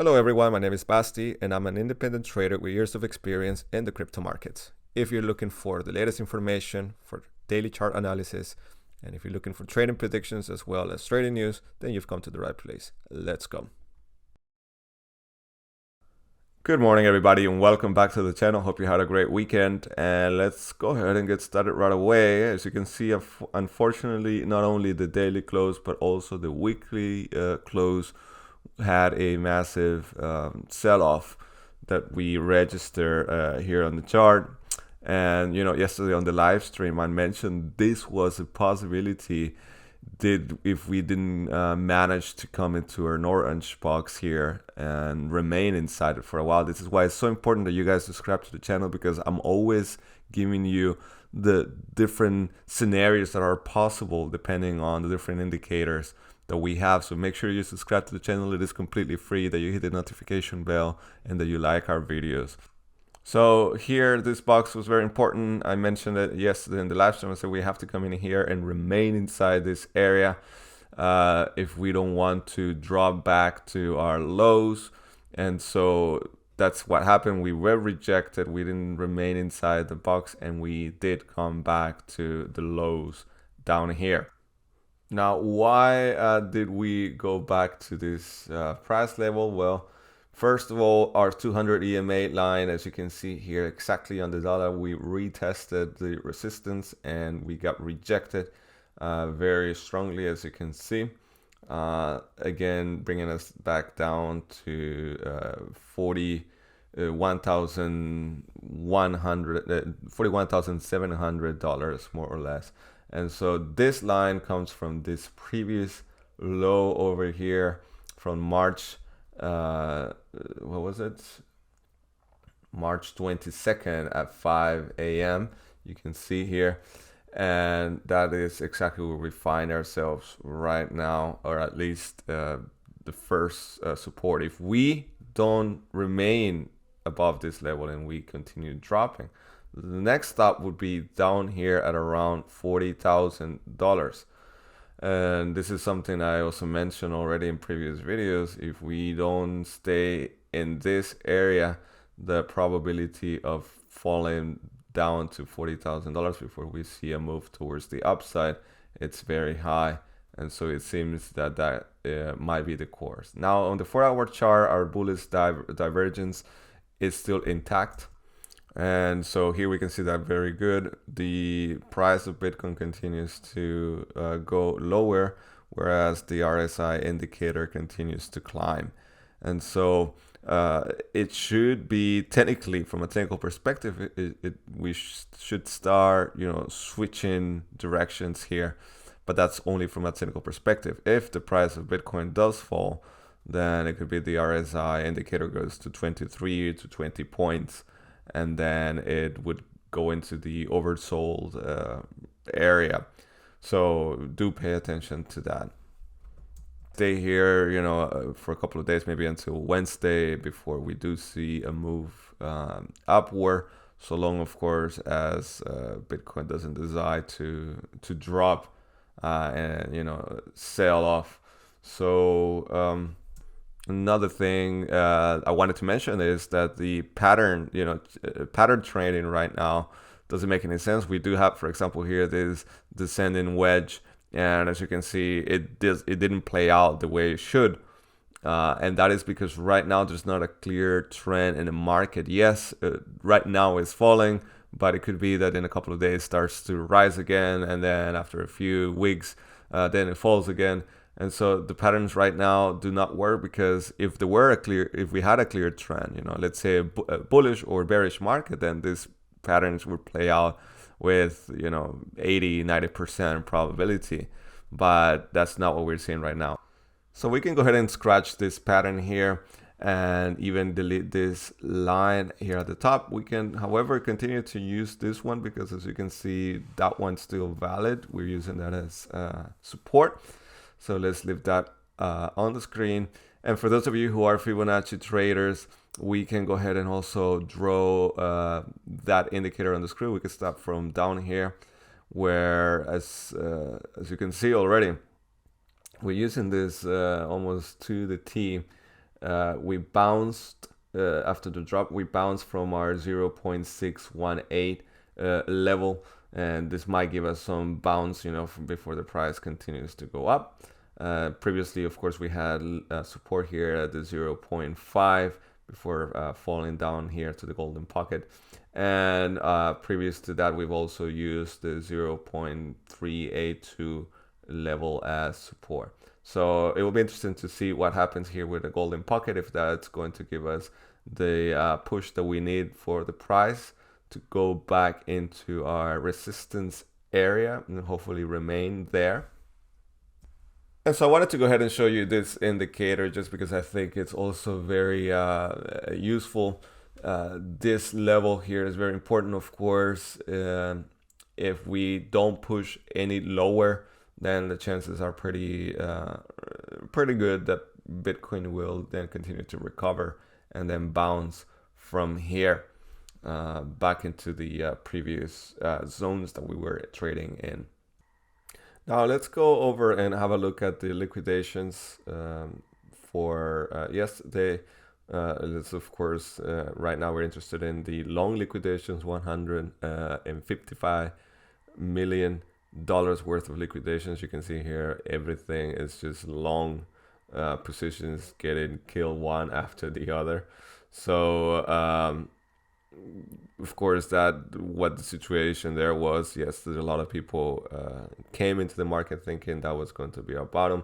Hello everyone, my name is Basti and I'm an independent trader with years of experience in the crypto markets. If you're looking for the latest information for daily chart analysis, and if you're looking for trading predictions as well as trading news, then you've come to the right place. Let's go. Good morning everybody and welcome back to the channel. Hope you had a great weekend, and let's go ahead and get started right away. As you can see, unfortunately, not only the daily close but also the weekly close had a massive sell-off that we register here on the chart. And yesterday on the live stream I mentioned this was a possibility if we didn't manage to come into an orange box here and remain inside it for a while. This is why it's so important that you guys subscribe to the channel, because I'm always giving you the different scenarios that are possible depending on the different indicators that we have. So make sure you subscribe to the channel. It is completely free, that you hit the notification bell, and that you like our videos. So here, this box was very important. I mentioned it yesterday in the live stream. I said we have to come in here and remain inside this area if we don't want to drop back to our lows. And so that's what happened. We were rejected. We didn't remain inside the box, and we did come back to the lows down here. Now, why did we go back to this price level? Well, first of all, our 200 EMA line, as you can see here, exactly on the dollar, we retested the resistance and we got rejected very strongly, as you can see. Again, bringing us back down to $41,700 more or less. And so this line comes from this previous low over here from March, what was it? March 22nd at 5 a.m. You can see here. And that is exactly where we find ourselves right now, or at least the first support. If we don't remain above this level and we continue dropping, the next stop would be down here at around $40,000. And this is something I also mentioned already in previous videos. If we don't stay in this area, the probability of falling down to $40,000 before we see a move towards the upside, it's very high. And so it seems that might be the course. Now on the 4-hour chart, our bullish divergence is still intact. And so here we can see that very good. The price of Bitcoin continues to go lower, whereas the RSI indicator continues to climb. And so it should be, technically, from a technical perspective, we should start, switching directions here. But that's only from a technical perspective. If the price of Bitcoin does fall, then it could be the RSI indicator goes to 23 to 20 points. And then it would go into the oversold area. So do pay attention to that. Stay here, for a couple of days, maybe until Wednesday, before we do see a move upward. So long, of course, as Bitcoin doesn't decide to drop and sell off. So another thing I wanted to mention is that the pattern, pattern trading right now doesn't make any sense. We do have, for example, here this descending wedge, and as you can see, it didn't play out the way it should, and that is because right now there's not a clear trend in the market. Yes, right now it's falling, but it could be that in a couple of days starts to rise again, and then after a few weeks, then it falls again. And so the patterns right now do not work, because if we had a clear trend, let's say a bullish or bearish market, then these patterns would play out with 80-90% probability. But that's not what we're seeing right now. So we can go ahead and scratch this pattern here and even delete this line here at the top. We can, however, continue to use this one, because as you can see, that one's still valid. We're using that as support. So let's leave that on the screen. And for those of you who are Fibonacci traders, we can go ahead and also draw that indicator on the screen. We can start from down here, where as you can see already, we're using this almost to the T we bounced after the drop. We bounced from our 0.618 level, and this might give us some bounce, before the price continues to go up. Previously, of course, we had support here at the 0.5 before falling down here to the golden pocket. And previous to that, we've also used the 0.382 level as support. So it will be interesting to see what happens here with the golden pocket, if that's going to give us the push that we need for the price to go back into our resistance area and hopefully remain there. And so I wanted to go ahead and show you this indicator just because I think it's also very useful. This level here is very important, of course. If we don't push any lower, then the chances are pretty good that Bitcoin will then continue to recover and then bounce from here back into the previous zones that we were trading in. Now let's go over and have a look at the liquidations for yesterday. Let's, of course, right now we're interested in the long liquidations, $155 million worth of liquidations. You can see here everything is just long positions getting killed one after the other. So of course, what the situation there was, yes, there's a lot of people came into the market thinking that was going to be our bottom.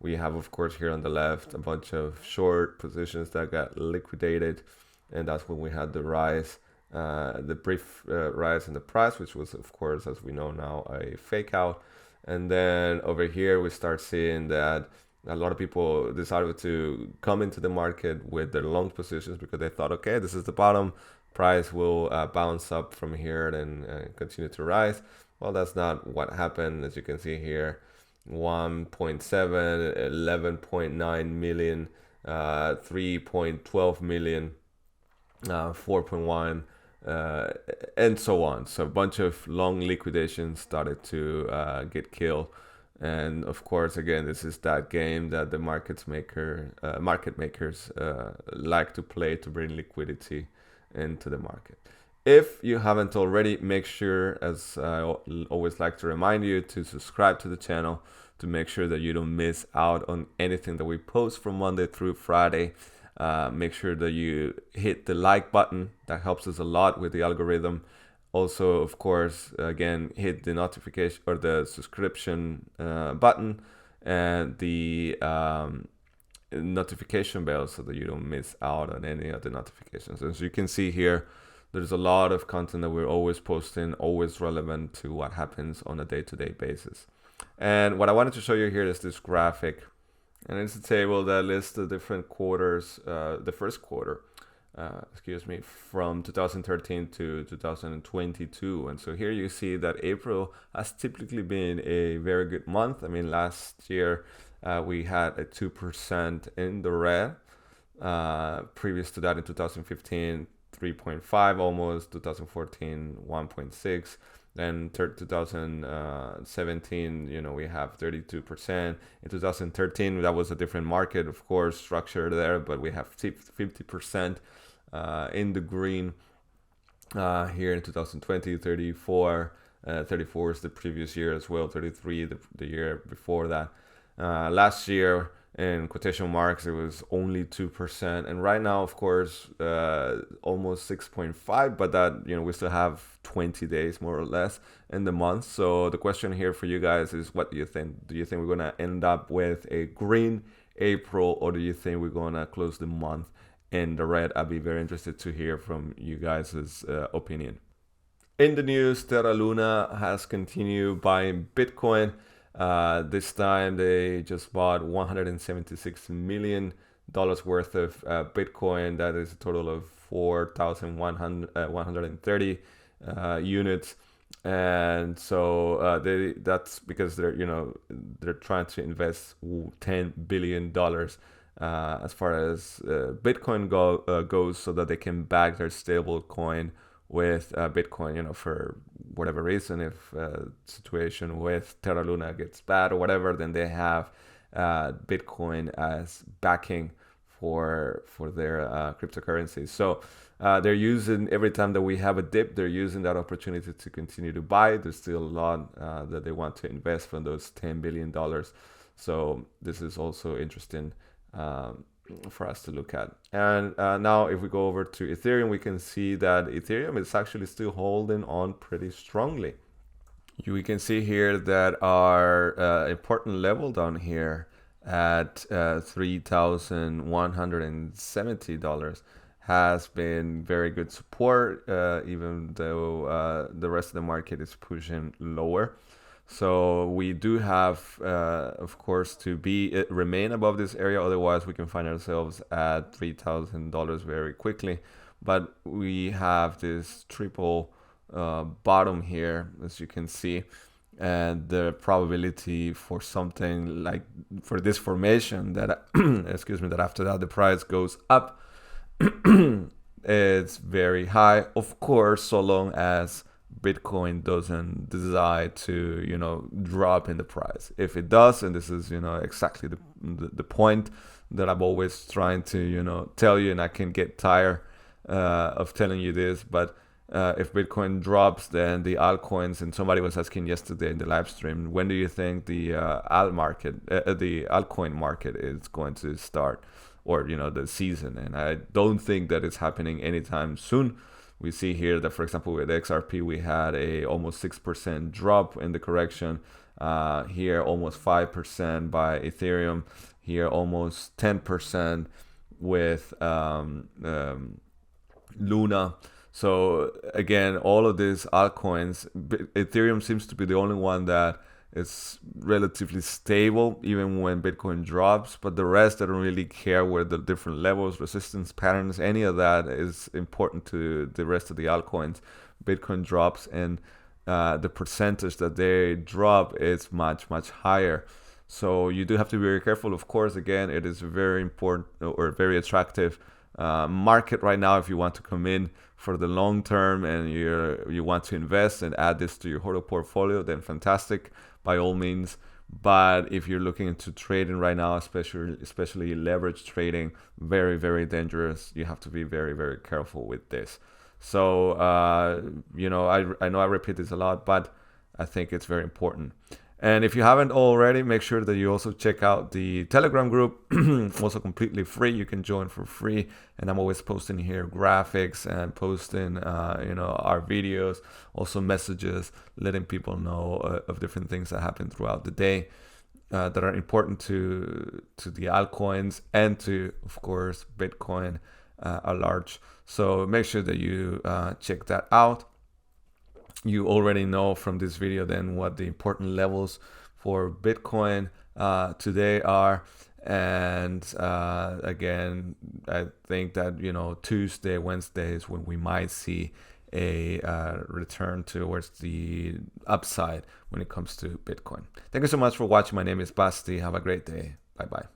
We have, of course, here on the left a bunch of short positions that got liquidated, and that's when we had the rise, the brief rise in the price, which was, of course, as we know now, a fake out. And then over here we start seeing that a lot of people decided to come into the market with their long positions because they thought, okay, this is the bottom, price will bounce up from here and continue to rise. Well, that's not what happened. As you can see here, 1.7, 11.9 million, 3.12 million, 4.1, and so on. So a bunch of long liquidations started to get killed. And of course, again, this is that game that the market makers like to play to bring liquidity into the market. If you haven't already, make sure, as I always like to remind you, to subscribe to the channel to make sure that you don't miss out on anything that we post from Monday through Friday. Make sure that you hit the like button. That helps us a lot with the algorithm. Also, of course, again, hit the notification or the subscription button and the notification bell so that you don't miss out on any of the notifications. As you can see here, there's a lot of content that we're always posting, always relevant to what happens on a day-to-day basis. And what I wanted to show you here is this graphic, and it's a table that lists the different quarters, the first quarter, from 2013 to 2022. And so here you see that April has typically been a very good month. I mean, last year we had a 2% in the red. Previous to that in 2015, 3.5 almost, 2014, 1.6. Then 2017, we have 32%. In 2013, that was a different market, of course, structure there, but we have 50% in the green. Here in 2020, 34. 34 is the previous year as well, 33 the year before that. Last year, in quotation marks, it was only 2%, and right now, of course, almost 6.5, but that, we still have 20 days more or less in the month. So the question here for you guys is, what do you think? Do you think we're gonna end up with a green April, or do you think we're gonna close the month in the red? I'd be very interested to hear from you guys' opinion. In the news, Terra Luna has continued buying Bitcoin. This time they just bought $176 million worth of Bitcoin. That is a total of 4,130 units. And so that's because they're trying to invest $10 billion as far as Bitcoin goes, so that they can back their stable coin with Bitcoin, for whatever reason. If situation with Terra Luna gets bad or whatever, then they have Bitcoin as backing for their cryptocurrencies. So they're using, every time that we have a dip, they're using that opportunity to continue to buy. There's still a lot that they want to invest from those $10 billion. So this is also interesting for us to look at. And now if we go over to Ethereum, we can see that Ethereum is actually still holding on pretty strongly. We can see here that our important level down here at $3,170 has been very good support, even though the rest of the market is pushing lower. So we do have, of course, to remain above this area. Otherwise, we can find ourselves at $3,000 very quickly. But we have this triple bottom here, as you can see, and the probability for something like for this formation that excuse me, that after that the price goes up, it's very high, of course, so long as Bitcoin doesn't decide to, drop in the price. If it does, and this is, exactly the point that I'm always trying to, tell you, and I can get tired of telling you this, but if Bitcoin drops, then the altcoins, and somebody was asking yesterday in the live stream, when do you think the the altcoin market is going to start, or the season? And I don't think that it's happening anytime soon. We see here that, for example, with XRP, we had a almost 6% drop in the correction. Here, almost 5% by Ethereum. Here, almost 10% with Luna. So again, all of these altcoins, Ethereum seems to be the only one that is relatively stable even when Bitcoin drops, but the rest, I don't really care where the different levels, resistance patterns, any of that is important to the rest of the altcoins. Bitcoin drops, and the percentage that they drop is much, much higher. So you do have to be very careful. Of course, again, it is very important or very attractive market right now if you want to come in for the long term and you want to invest and add this to your HODL portfolio, then fantastic, by all means. But if you're looking into trading right now, especially leverage trading, very, very dangerous. You have to be very, very careful with this. So I know I repeat this a lot, but I think it's very important. And if you haven't already, make sure that you also check out the Telegram group, also completely free. You can join for free. And I'm always posting here graphics and posting, our videos, also messages, letting people know of different things that happen throughout the day that are important to the altcoins and to, of course, Bitcoin at large. So make sure that you check that out. You already know from this video then what the important levels for Bitcoin today are. And again, I think that, Tuesday, Wednesday is when we might see a return towards the upside when it comes to Bitcoin. Thank you so much for watching. My name is Basti. Have a great day. Bye-bye.